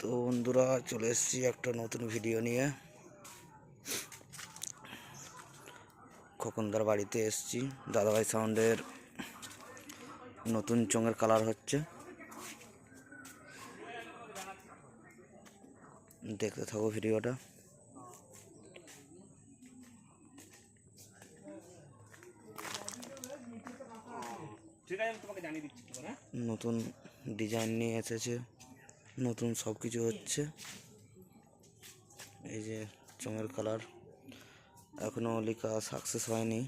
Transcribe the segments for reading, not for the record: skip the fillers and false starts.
তো বন্ধুরা চলে এসেছি একটা নতুন ভিডিও নিয়ে। খোকনদার বাড়িতে এসেছি। দাদাভাই সাউন্ডের নতুন চোঙের কালার হচ্ছে, দেখতে থাকো ভিডিওটা। নতুন ডিজাইন নিয়ে এসেছে, নতুন সব কিছু হচ্ছে। এই যে চোঙের কালার এখনো লেখা সাকসেস হয়নি।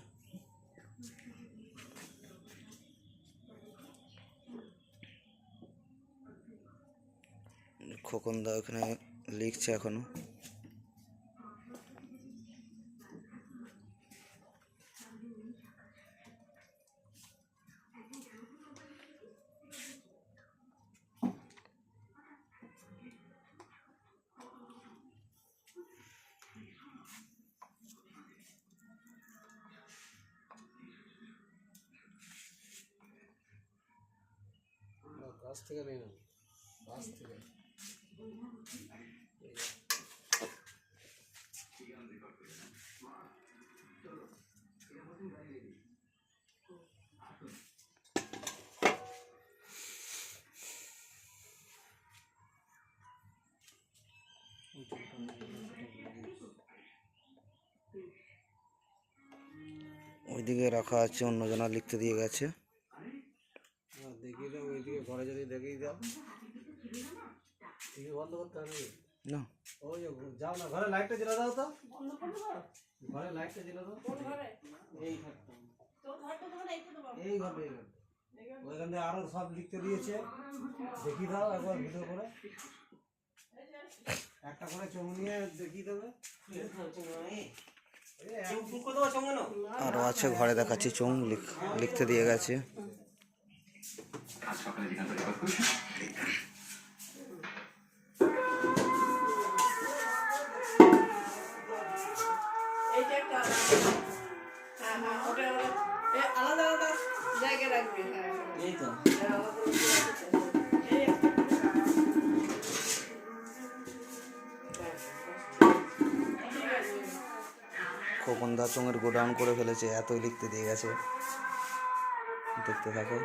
খোকনদা ওখানে লিখছে এখনো। গাছ থেকে নেই না, গাছ থেকে ওইদিকে রাখা আছে, অন্যজনা লিখতে দিয়ে গেছে। দেখিয়ে দাও, ওইদিকে ঘরে যদি দেখিয়ে দাও। টিভি বন্ধ করতে হবে না, ওই যাও না, ঘরে লাইটটা জ্বালা দাও তো। ঘরে লাইটটা জ্বালা দাও। এই ঘরটা, এই ঘরে ওইখান থেকে আরো সব লিখতে দিয়েছে, দেখিয়ে দাও একবার ভিডিও করে। একটা করে চোখ নিয়ে দেখিয়ে দেবে। আরো আছে, ঘরে দেখাচ্ছি। চোঙ লিখতে দিয়ে গেছে। আলাদা আলাদা জায়গায় রাখবি। এই তো খোকনদা চোঙের গোডাউন করে ফেলেছে, এতই লিখতে দিয়ে গেছে। দেখতে থাকো।